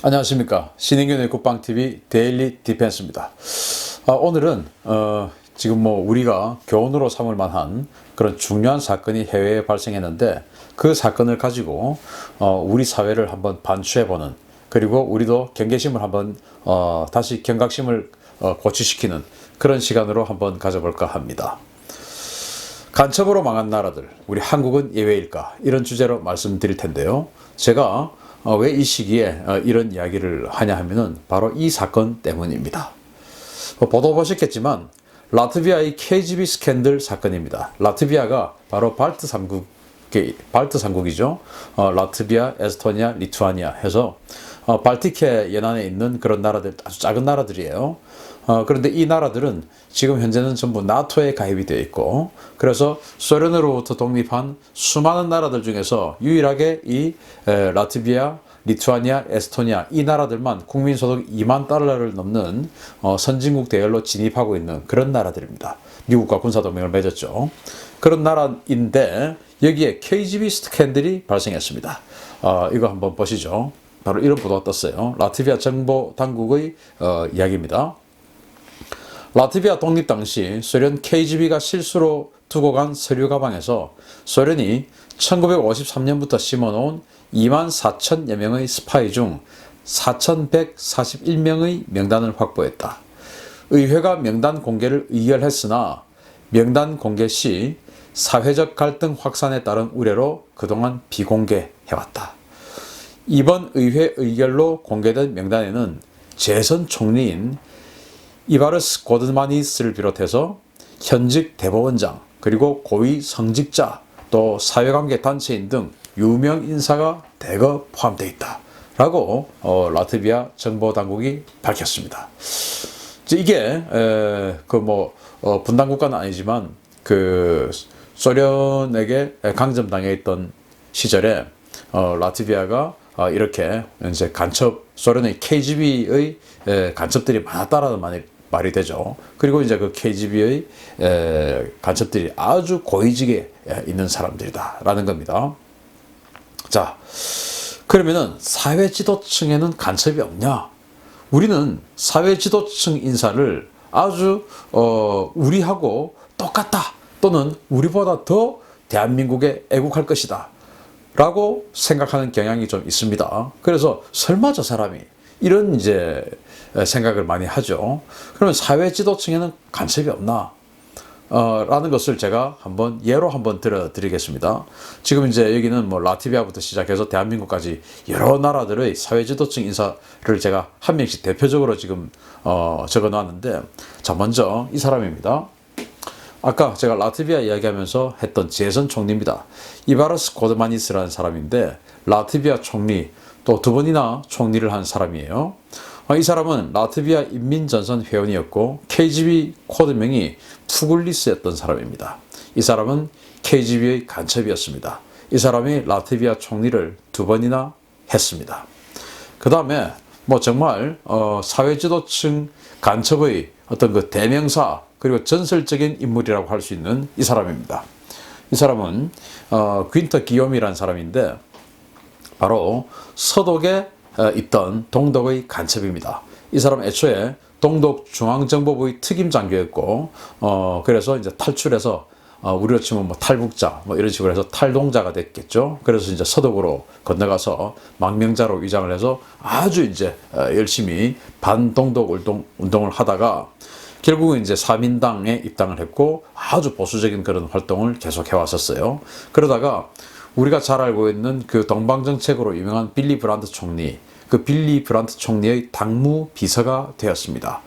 안녕하십니까. 신인균의 국방TV 데일리 디펜스입니다. 오늘은 지금 우리가 교훈으로 삼을 만한 그런 중요한 사건이 해외에 발생했는데, 그 사건을 가지고 우리 사회를 한번 반추해보는, 그리고 우리도 경계심을 한번 다시 경각심을 고취시키는 그런 시간으로 한번 가져볼까 합니다. 간첩으로 망한 나라들, 우리 한국은 예외일까? 이런 주제로 말씀드릴 텐데요. 제가 왜 이 시기에 이런 이야기를 하냐 하면은 바로 이 사건 때문입니다. 보도 보셨겠지만 라트비아의 KGB 스캔들 사건입니다. 라트비아가 바로 발트 3국이죠. 라트비아, 에스토니아, 리투아니아 해서 발티케 연안에 있는 그런 나라들, 아주 작은 나라들이에요. 그런데 이 나라들은 지금 현재는 전부 나토에 가입이 되어 있고, 그래서 소련으로부터 독립한 수많은 나라들 중에서 유일하게 이 라트비아, 리투아니아, 에스토니아 이 나라들만 국민소득 2만 달러를 넘는 선진국 대열로 진입하고 있는 그런 나라들입니다. 미국과 군사동맹을 맺었죠. 그런 나라인데 여기에 KGB 스캔들이 발생했습니다. 이거 한번 보시죠. 바로 이런 보도가 떴어요. 라트비아 정보 당국의 이야기입니다. 라트비아 독립 당시 소련 KGB가 실수로 두고 간 서류 가방에서 소련이 1953년부터 심어놓은 2만 4천여 명의 스파이 중 4,141명의 명단을 확보했다. 의회가 명단 공개를 의결했으나 명단 공개 시 사회적 갈등 확산에 따른 우려로 그동안 비공개해왔다. 이번 의회 의결로 공개된 명단에는 재선 총리인 이바르스 고드마니스를 비롯해서 현직 대법원장, 그리고 고위 성직자, 또 사회관계 단체인 등 유명 인사가 대거 포함되어 있다 라고 라트비아 정보당국이 밝혔습니다. 이게 분단 국가는 아니지만 그 소련에게 강점당해 있던 시절에 라트비아가 이렇게 이제 소련의 KGB의 간첩들이 많았다라는 말이 되죠. 그리고 이제 그 KGB의 간첩들이 아주 고위직에 있는 사람들이다라는 겁니다. 자, 그러면은 사회 지도층에는 간첩이 없냐? 우리는 사회 지도층 인사를 아주 우리하고 똑같다, 또는 우리보다 더 대한민국에 애국할 것이다 라고 생각하는 경향이 좀 있습니다. 그래서 설마 저 사람이 이런 이제 생각을 많이 하죠. 그러면 사회 지도층에는 간첩이 없나? 라는 것을 제가 예로 한번 들어드리겠습니다. 지금 이제 여기는 라트비아부터 시작해서 대한민국까지 여러 나라들의 사회 지도층 인사를 제가 한 명씩 대표적으로 지금 적어 놨는데, 자, 먼저 이 사람입니다. 아까 제가 라트비아 이야기하면서 했던 재선 총리입니다. 이바르스 고드마니스라는 사람인데, 라트비아 총리, 또 두 번이나 총리를 한 사람이에요. 이 사람은 라트비아 인민전선 회원이었고 KGB 코드명이 투굴리스였던 사람입니다. 이 사람은 KGB의 간첩이었습니다. 이 사람이 라트비아 총리를 두 번이나 했습니다. 그 다음에 정말 사회지도층 간첩의 어떤 그 대명사, 그리고 전설적인 인물이라고 할 수 있는 이 사람입니다. 이 사람은 귄터 기욤이라는 사람인데, 바로 서독에 있던 동독의 간첩입니다. 이 사람은 애초에 동독 중앙정보부의 특임 장교였고, 그래서 이제 탈출해서 우리로 치면 탈북자 이런 식으로 해서 탈동자가 됐겠죠. 그래서 이제 서독으로 건너가서 망명자로 위장을 해서 아주 이제 열심히 반동독 운동을 하다가 결국은 이제 사민당에 입당을 했고 아주 보수적인 그런 활동을 계속 해왔었어요. 그러다가 우리가 잘 알고 있는 그 동방정책으로 유명한 빌리 브란트 총리, 그 빌리 브란트 총리의 당무 비서가 되었습니다.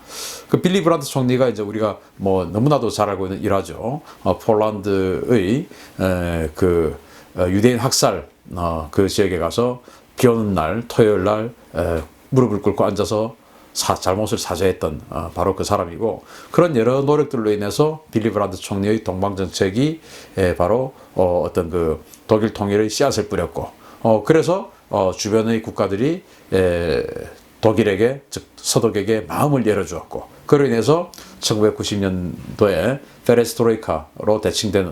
그 빌리 브란트 총리가 이제 우리가 너무나도 잘 알고 있는 일화죠. 폴란드의 그 유대인 학살 그 지역에 가서 비 오는 날, 토요일 날 무릎을 꿇고 앉아서 잘못을 사죄했던 바로 그 사람이고, 그런 여러 노력들로 인해서 빌리 브란트 총리의 동방정책이 바로 어떤 그 독일 통일의 씨앗을 뿌렸고, 그래서 주변의 국가들이 독일에게, 즉 서독에게 마음을 열어주었고, 그로 인해서 1990년도에 페레스트로이카로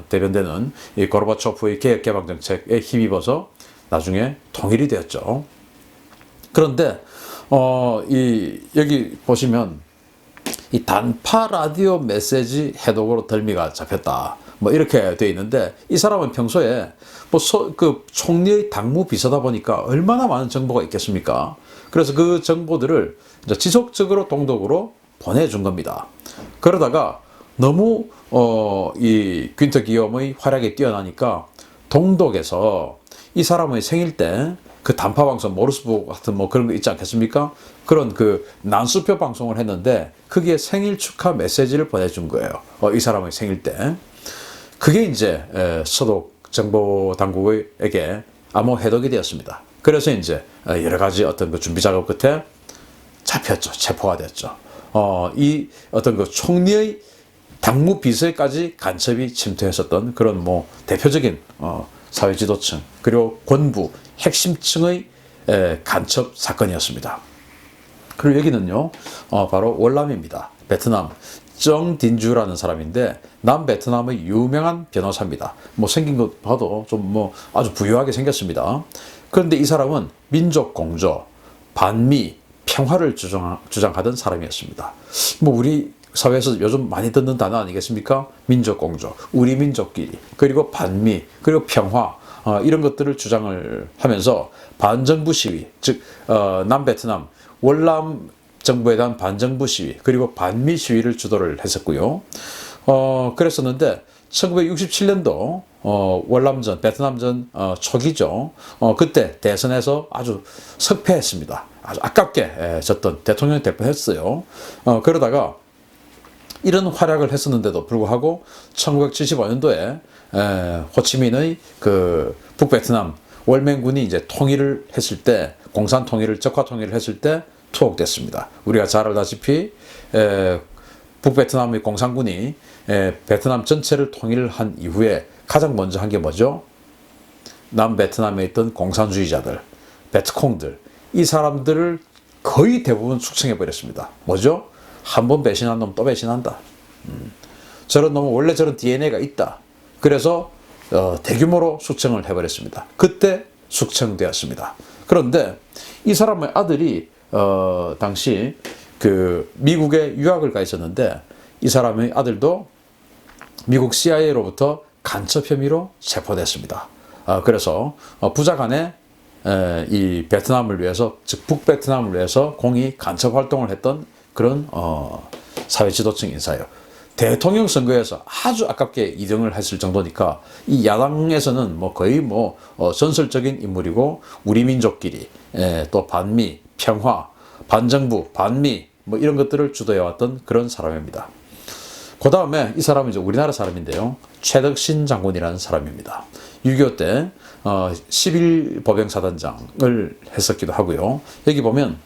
대변되는 이 고르바초프의 개혁개방 정책에 힘입어서 나중에 통일이 되었죠. 그런데 여기 보시면 이 단파 라디오 메시지 해독으로 덜미가 잡혔다. 뭐 이렇게 되어 있는데 이 사람은 평소에 그 총리의 당무 비서다 보니까 얼마나 많은 정보가 있겠습니까? 그래서 그 정보들을 이제 지속적으로 동독으로 보내준 겁니다. 그러다가 너무 이 퀸터 기욤의 활약이 뛰어나니까 동독에서 이 사람의 생일 때 그 단파 방송 모르스부 같은 뭐 그런 거 있지 않겠습니까? 그런 그 난수표 방송을 했는데 거기에 생일 축하 메시지를 보내준 거예요. 이 사람의 생일 때. 그게 이제 서독 정보 당국에게 암호 해독이 되었습니다. 그래서 이제 여러 가지 어떤 그 준비 작업 끝에 잡혔죠. 체포가 됐죠. 이 어떤 그 총리의 당무 비서에까지 간첩이 침투했었던 그런 뭐 대표적인 사회 지도층 그리고 권부 핵심층의 간첩 사건이었습니다. 그리고 여기는요 바로 월남입니다. 베트남 정딘주라는 사람인데 남베트남의 유명한 변호사입니다. 뭐 생긴 것 봐도 좀 뭐 아주 부유하게 생겼습니다. 그런데 이 사람은 민족 공조, 반미, 평화를 주장하던 사람이었습니다. 뭐 우리 사회에서 요즘 많이 듣는 단어 아니겠습니까? 민족 공조, 우리 민족끼리, 그리고 반미, 그리고 평화 이런 것들을 주장을 하면서 반정부 시위, 즉 남베트남 월남 정부에 대한 반정부 시위 그리고 반미 시위를 주도를 했었고요. 그랬었는데 1967년도 월남전, 베트남전 초기죠. 그때 대선에서 아주 석패했습니다. 아주 아깝게 졌던 대통령이 될 뻔했어요. 그러다가 이런 활약을 했었는데도 불구하고 1975년도에 호치민의 그 북베트남 월맹군이 이제 통일을 했을 때 공산 통일을 적화 통일을 했을 때 투옥됐습니다. 우리가 잘 알다시피 북베트남의 공산군이 베트남 전체를 통일한 이후에 가장 먼저 한 게 뭐죠? 남베트남에 있던 공산주의자들, 베트콩들 이 사람들을 거의 대부분 숙청해 버렸습니다. 뭐죠? 한 번 배신한 놈 또 배신한다. 저런 놈은 원래 저런 DNA가 있다. 그래서 대규모로 숙청을 해버렸습니다. 그때 숙청되었습니다. 그런데 이 사람의 아들이 당시 그 미국에 유학을 가 있었는데 이 사람의 아들도 미국 CIA로부터 간첩 혐의로 체포됐습니다. 그래서 부자간에 이 베트남을 위해서, 즉 북베트남을 위해서 공히 간첩 활동을 했던 그런 사회 지도층 인사예요. 대통령 선거에서 아주 아깝게 2등을 했을 정도니까 이 야당에서는 뭐 거의 뭐 전설적인 인물이고 우리 민족끼리 또 반미, 평화, 반정부, 반미 뭐 이런 것들을 주도해왔던 그런 사람입니다. 그 다음에 이 사람은 이제 우리나라 사람인데요. 최덕신 장군이라는 사람입니다. 6.25 때 11보병사단장을 했었기도 하고요. 여기 보면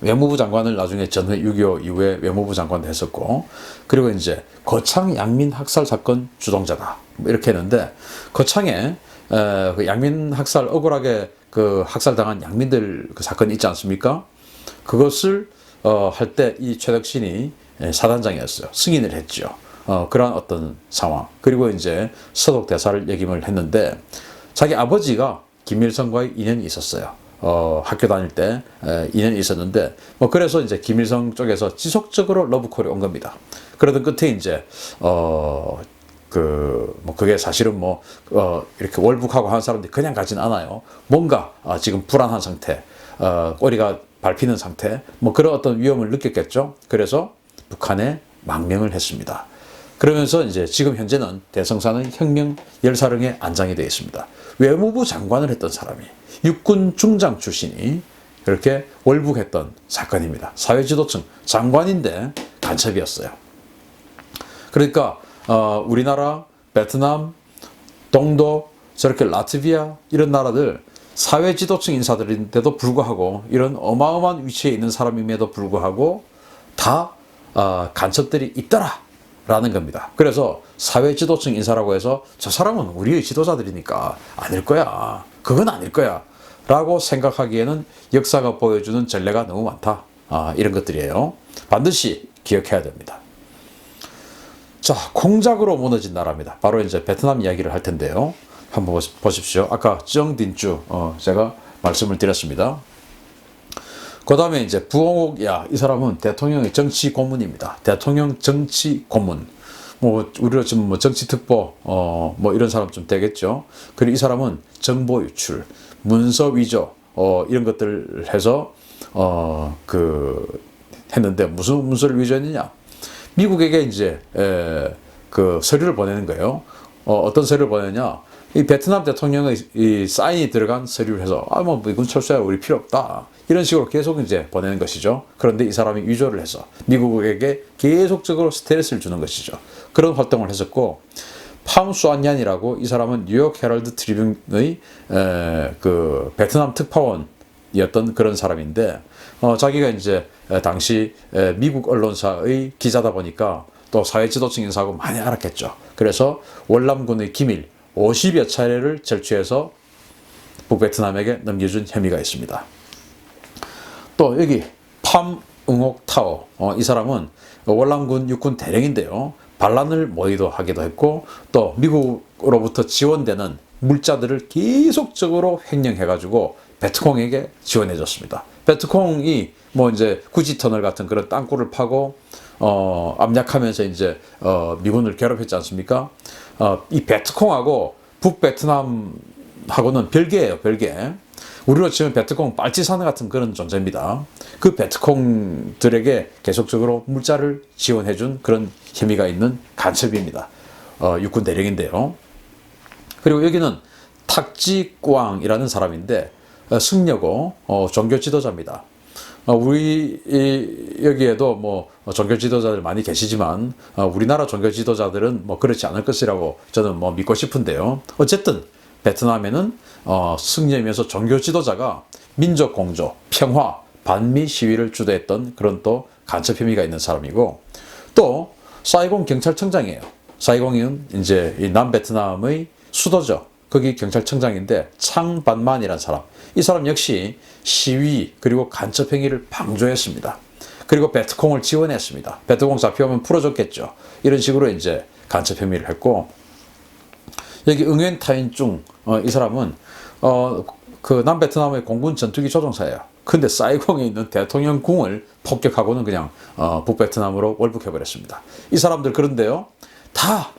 외무부 장관을 나중에 전후 6.25 이후에 외무부 장관도 했었고, 그리고 이제 거창 양민 학살 사건 주동자다. 뭐 이렇게 했는데, 거창에 그 양민 학살 억울하게 그 학살당한 양민들 그 사건이 있지 않습니까? 그것을 할 때 이 최덕신이 사단장이었어요. 승인을 했죠. 그러한 어떤 상황. 그리고 이제 서독 대사를 역임을 했는데, 자기 아버지가 김일성과의 인연이 있었어요. 학교 다닐 때 인연이 있었는데, 뭐 그래서 이제 김일성 쪽에서 지속적으로 러브콜이 온 겁니다. 그러던 끝에 이제 그게 사실은 이렇게 월북하고 하는 사람들이 그냥 가진 않아요. 뭔가 지금 불안한 상태, 꼬리가 밟히는 상태, 뭐 그런 어떤 위험을 느꼈겠죠. 그래서 북한에 망명을 했습니다. 그러면서 이제 지금 현재는 대성산의 혁명 열사령에 안장이 되어 있습니다. 외무부 장관을 했던 사람이, 육군 중장 출신이 그렇게 월북했던 사건입니다. 사회지도층 장관인데 간첩이었어요. 그러니까 우리나라, 베트남, 동도, 저렇게 라트비아 이런 나라들 사회지도층 인사들인데도 불구하고, 이런 어마어마한 위치에 있는 사람임에도 불구하고 다 간첩들이 있더라 라는 겁니다. 그래서 사회지도층 인사라고 해서 저 사람은 우리의 지도자들이니까 아닐 거야, 그건 아닐 거야 라고 생각하기에는 역사가 보여주는 전례가 너무 많다. 이런 것들이에요. 반드시 기억해야 됩니다. 자, 공작으로 무너진 나라입니다. 바로 이제 베트남 이야기를 할 텐데요. 한번 보십시오. 아까 정딘주 제가 말씀을 드렸습니다. 그 다음에 이제 부엉옥야, 이 사람은 대통령의 정치 고문입니다. 대통령 정치 고문. 뭐, 우리로 지금 뭐 정치특보, 뭐 이런 사람 좀 되겠죠. 그리고 이 사람은 정보 유출, 문서 위조, 이런 것들을 해서, 했는데 무슨 문서를 위조했느냐. 미국에게 이제, 그 서류를 보내는 거예요. 어떤 서류를 보내냐. 이 베트남 대통령의 이 사인이 들어간 서류를 해서, 뭐, 미군 철수야, 우리 필요 없다. 이런 식으로 계속 이제 보내는 것이죠. 그런데 이 사람이 위조를 해서 미국에게 계속적으로 스트레스를 주는 것이죠. 그런 활동을 했었고, 팜 수안얀이라고, 이 사람은 뉴욕 헤럴드 트리뷴의 그 베트남 특파원이었던 그런 사람인데, 자기가 이제 당시 미국 언론사의 기자다 보니까 또 사회 지도층 인사하고 많이 알았겠죠. 그래서 월남군의 기밀 50여 차례를 절취해서 북베트남에게 넘겨준 혐의가 있습니다. 또 여기 팜 응옥 타오, 이 사람은 월남군 육군 대령인데요. 반란을 모의도 하기도 했고, 또 미국으로부터 지원되는 물자들을 계속적으로 횡령해가지고 베트콩에게 지원해줬습니다. 베트콩이 뭐 이제 구지터널 같은 그런 땅굴을 파고 압력하면서 이제 미군을 괴롭혔지 않습니까? 이 베트콩하고 북베트남하고는 별개예요, 별개. 우리로 치면 베트콩 빨치산 같은 그런 존재입니다. 그 베트콩들에게 계속적으로 물자를 지원해준 그런 혐의가 있는 간첩입니다. 육군 대령인데요. 그리고 여기는 탁지꾸앙이라는 사람인데 승려고 종교 지도자입니다. 우리 여기에도 뭐 종교 지도자들 많이 계시지만 우리나라 종교 지도자들은 뭐 그렇지 않을 것이라고 저는 뭐 믿고 싶은데요. 어쨌든 베트남에는 승려이면서 종교 지도자가 민족 공조, 평화, 반미 시위를 주도했던 그런 또 간첩 혐의가 있는 사람이고, 또 사이공 경찰청장이에요. 사이공은 이제 이 남베트남의 수도죠. 거기 경찰청장인데 창반만이라는 사람, 이 사람 역시 시위 그리고 간첩 행위를 방조했습니다. 그리고 베트콩을 지원했습니다. 베트콩 잡혀오면 풀어줬겠죠. 이런 식으로 이제 간첩 혐의를 했고, 여기 응웬 타인중, 이 사람은 그 남베트남의 공군 전투기 조종사예요. 근데 사이공에 있는 대통령 궁을 폭격하고는 그냥 북베트남으로 월북해버렸습니다. 이 사람들 그런데요, 다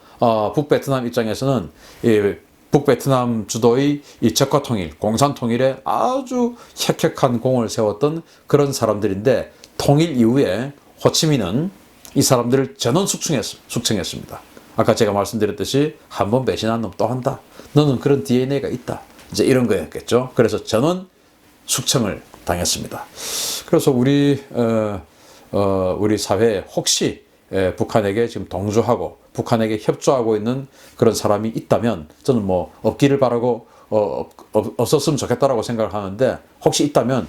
북베트남 입장에서는 이 북베트남 주도의 이 적화 통일, 공산 통일에 아주 혁혁한 공을 세웠던 그런 사람들인데, 통일 이후에 호치민은 이 사람들을 전원 숙청했습니다. 아까 제가 말씀드렸듯이 한 번 배신한 놈 또 한다. 너는 그런 DNA가 있다. 이제 이런 거였겠죠. 그래서 전원 숙청을 당했습니다. 그래서 우리 사회에 혹시 북한에게 지금 동조하고 북한에게 협조하고 있는 그런 사람이 있다면 저는 뭐 없기를 바라고 없었으면 좋겠다라고 생각을 하는데, 혹시 있다면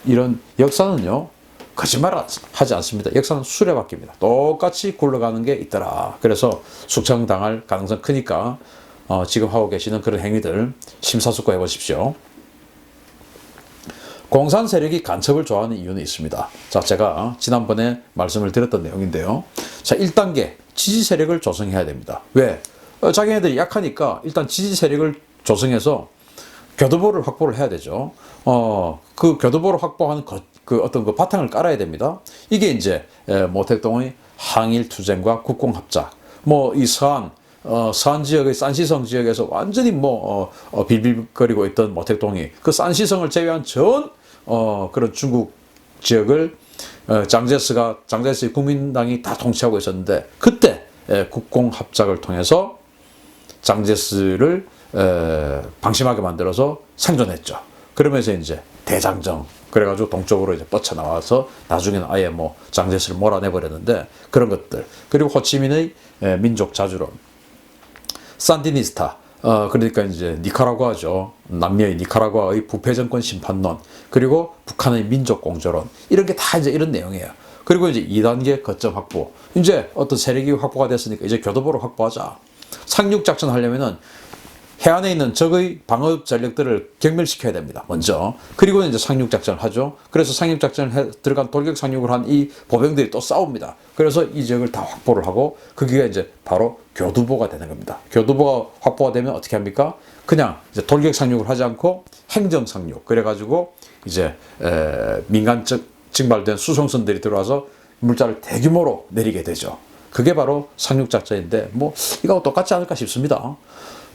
이런 역사는요 거짓말 하지 않습니다. 역사는 수레바퀴입니다. 똑같이 굴러가는 게 있더라. 그래서 숙청당할 가능성 크니까 지금 하고 계시는 그런 행위들 심사숙고해 보십시오. 공산 세력이 간첩을 좋아하는 이유는 있습니다. 자, 제가 지난번에 말씀을 드렸던 내용인데요. 자, 1단계 지지 세력을 조성해야 됩니다. 왜? 자기네들이 약하니까 일단 지지 세력을 조성해서 교두보를 확보를 해야 되죠. 그 교두보를 확보하는 그 어떤 그 바탕을 깔아야 됩니다. 이게 이제 모택동의 항일 투쟁과 국공합작, 뭐 이 서안 지역의 산시성 지역에서 완전히 빌빌거리고 있던 모택동이 그 산시성을 제외한 전 그런 중국 지역을 장제스의 국민당이 다 통치하고 있었는데, 그때 국공합작을 통해서 장제스를 방심하게 만들어서 생존했죠. 그러면서 이제 대장정, 그래가지고 동쪽으로 이제 뻗쳐나와서 나중에는 아예 뭐 장제스를 몰아내버렸는데, 그런 것들. 그리고 호치민의 민족 자주론, 산디니스타, 그러니까 이제 니카라과죠. 남미의 니카라과의 부패 정권 심판론, 그리고 북한의 민족 공조론, 이런 게 다 이제 이런 내용이에요. 그리고 이제 2단계 거점 확보. 이제 어떤 세력이 확보가 됐으니까 이제 교도보를 확보하자. 상륙작전 하려면은 해안에 있는 적의 방어 전력들을 경멸시켜야 됩니다. 먼저. 그리고 이제 상륙작전을 하죠. 그래서 상륙작전을 들어간 돌격 상륙을 한 이 보병들이 또 싸웁니다. 그래서 이 지역을 다 확보를 하고, 그게 이제 바로 교두보가 되는 겁니다. 교두보가 확보가 되면 어떻게 합니까? 그냥 이제 돌격 상륙을 하지 않고 행정 상륙. 그래가지고 이제 민간 증발된 수송선들이 들어와서 물자를 대규모로 내리게 되죠. 그게 바로 상륙작전인데 뭐 이거하고 똑같지 않을까 싶습니다.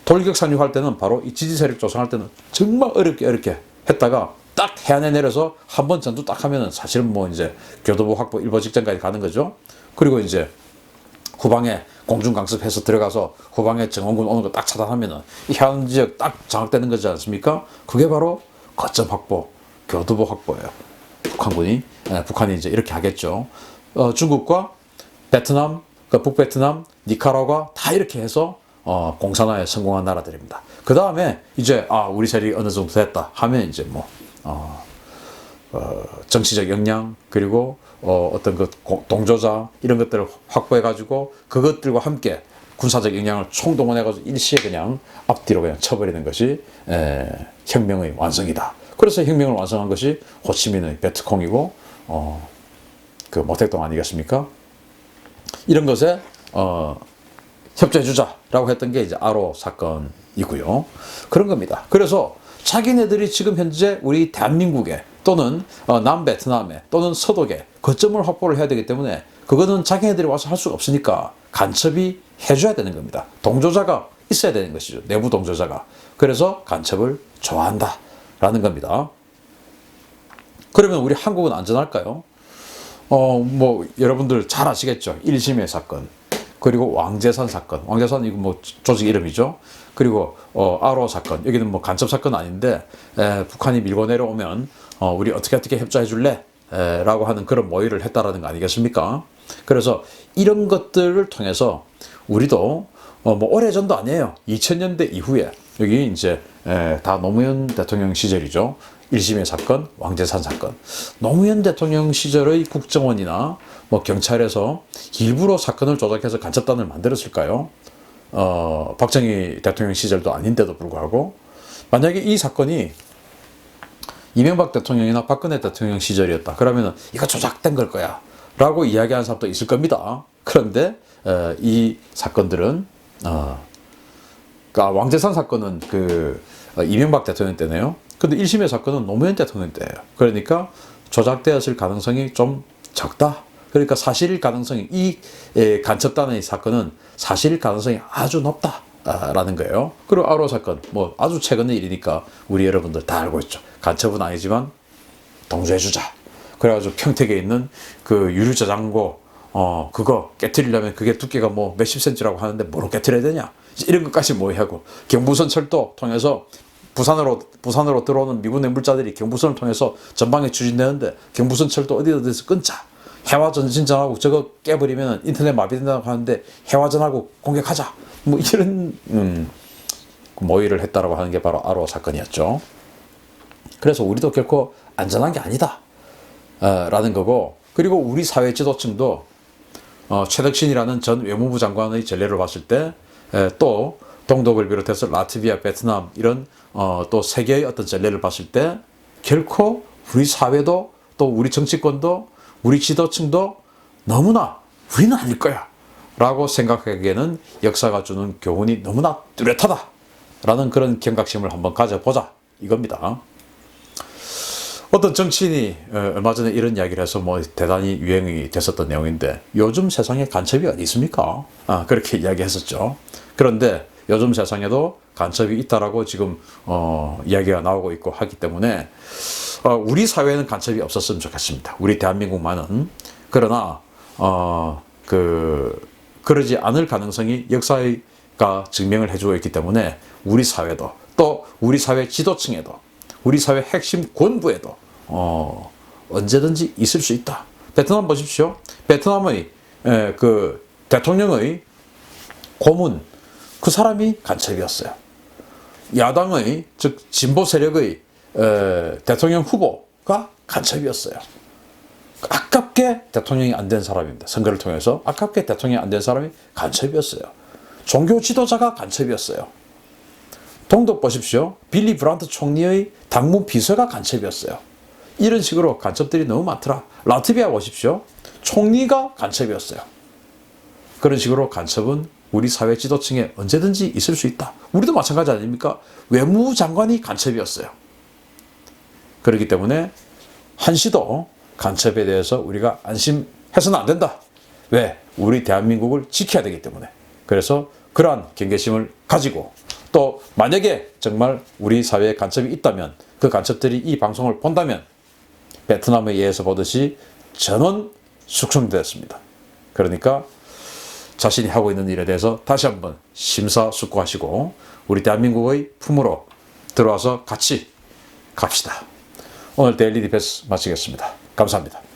돌격 상륙할 때는 바로 이 지지 세력 조성할 때는 정말 어렵게 했다가 딱 해안에 내려서 한 번 전투 딱 하면은 사실은 뭐 이제 교도보 확보 일보 직전까지 가는 거죠. 그리고 이제 후방에 공중 강습해서 들어가서 후방에 정원군 오는 거 딱 차단하면은 이 해안 지역 딱 장악되는 거지 않습니까? 그게 바로 거점 확보, 교도보 확보예요. 북한이 이제 이렇게 하겠죠. 중국과 베트남, 북베트남, 니카라과 다 이렇게 해서 공산화에 성공한 나라들입니다. 그 다음에 이제 우리 세력이 어느 정도 됐다 하면 이제 뭐 정치적 역량 그리고 어떤 그 동조자 이런 것들을 확보해 가지고 그것들과 함께 군사적 역량을 총동원해 가지고 일시에 그냥 앞뒤로 그냥 쳐버리는 것이 혁명의 완성이다. 그래서 혁명을 완성한 것이 호치민의 베트콩이고 그 모택동 아니겠습니까? 이런 것에 협조해주자라고 했던 게 이제 아로 사건이고요. 그런 겁니다. 그래서 자기네들이 지금 현재 우리 대한민국에 또는 남베트남에 또는 서독에 거점을 확보를 해야 되기 때문에 그거는 자기네들이 와서 할 수가 없으니까 간첩이 해줘야 되는 겁니다. 동조자가 있어야 되는 것이죠. 내부 동조자가. 그래서 간첩을 좋아한다라는 겁니다. 그러면 우리 한국은 안전할까요? 뭐 여러분들 잘 아시겠죠. 1심의 사건. 그리고 왕재산 사건. 왕재산 이거 뭐 조직 이름이죠. 그리고 아로 사건. 여기는 뭐 간첩 사건 아닌데 북한이 밀고 내려오면 우리 어떻게 협조해 줄래? 라고 하는 그런 모의를 했다라는 거 아니겠습니까? 그래서 이런 것들을 통해서 우리도 뭐 오래전도 아니에요. 2000년대 이후에 여기 이제 다 노무현 대통령 시절이죠. 1심의 사건, 왕재산 사건. 노무현 대통령 시절의 국정원이나 뭐 경찰에서 일부러 사건을 조작해서 간첩단을 만들었을까요? 박정희 대통령 시절도 아닌데도 불구하고 만약에 이 사건이 이명박 대통령이나 박근혜 대통령 시절이었다. 그러면은 이거 조작된 걸 거야. 라고 이야기하는 사람도 있을 겁니다. 그런데 이 사건들은 그러니까 왕재산 사건은 이명박 대통령 때네요. 근데 1심의 사건은 노무현 대통령 때예요. 그러니까 조작되었을 가능성이 좀 적다. 그러니까 사실일 가능성이 이 간첩단의 사건은 사실일 가능성이 아주 높다라는 거예요. 그리고 아로 사건 뭐 아주 최근의 일이니까 우리 여러분들 다 알고 있죠. 간첩은 아니지만 동조해주자. 그래가지고 평택에 있는 그 유류 저장고 그거 깨트리려면 그게 두께가 뭐 몇십 센치라고 하는데 뭐로 깨트려야 되냐? 이런 것까지 모의하고 경부선 철도 통해서 부산으로 들어오는 미군의 물자들이 경부선을 통해서 전방에 추진되는데 경부선 철도 어디서 끊자. 해화전진전하고 저거 깨버리면 인터넷 마비된다고 하는데 해화전하고 공격하자. 뭐 이런 모의를 했다라고 하는 게 바로 아로 사건이었죠. 그래서 우리도 결코 안전한 게 아니다. 라는 거고 그리고 우리 사회 지도층도 최덕신이라는 전 외무부 장관의 전례를 봤을 때 또 동독을 비롯해서 라트비아, 베트남 이런 또 세계의 어떤 전례를 봤을 때 결코 우리 사회도 또 우리 정치권도 우리 지도층도 너무나 우리는 아닐 거야 라고 생각하기에는 역사가 주는 교훈이 너무나 뚜렷하다 라는 그런 경각심을 한번 가져보자 이겁니다. 어떤 정치인이 얼마 전에 이런 이야기를 해서 뭐 대단히 유행이 됐었던 내용인데 요즘 세상에 간첩이 어디 있습니까? 그렇게 이야기했었죠. 그런데 요즘 세상에도 간첩이 있다라고 지금 이야기가 나오고 있고 하기 때문에 우리 사회에는 간첩이 없었으면 좋겠습니다. 우리 대한민국만은. 그러나 그러지 않을 가능성이 역사가 증명을 해주고 있기 때문에 우리 사회도 또 우리 사회 지도층에도 우리 사회 핵심 권부에도 언제든지 있을 수 있다. 베트남 보십시오. 베트남의 그 대통령의 고문 그 사람이 간첩이었어요. 야당의 즉 진보 세력의 대통령 후보가 간첩이었어요. 아깝게 대통령이 안 된 사람입니다. 선거를 통해서 아깝게 대통령이 안 된 사람이 간첩이었어요. 종교 지도자가 간첩이었어요. 동독 보십시오. 빌리 브란트 총리의 당무 비서가 간첩이었어요. 이런 식으로 간첩들이 너무 많더라. 라트비아 보십시오. 총리가 간첩이었어요. 그런 식으로 간첩은 우리 사회 지도층에 언제든지 있을 수 있다. 우리도 마찬가지 아닙니까? 외무부 장관이 간첩이었어요. 그렇기 때문에 한시도 간첩에 대해서 우리가 안심해서는 안 된다. 왜? 우리 대한민국을 지켜야 되기 때문에. 그래서 그러한 경계심을 가지고 또 만약에 정말 우리 사회에 간첩이 있다면 그 간첩들이 이 방송을 본다면 베트남에 의해서 보듯이 전원 숙성되었습니다. 그러니까 자신이 하고 있는 일에 대해서 다시 한번 심사숙고하시고 우리 대한민국의 품으로 들어와서 같이 갑시다. 오늘 데일리 디펜스 마치겠습니다. 감사합니다.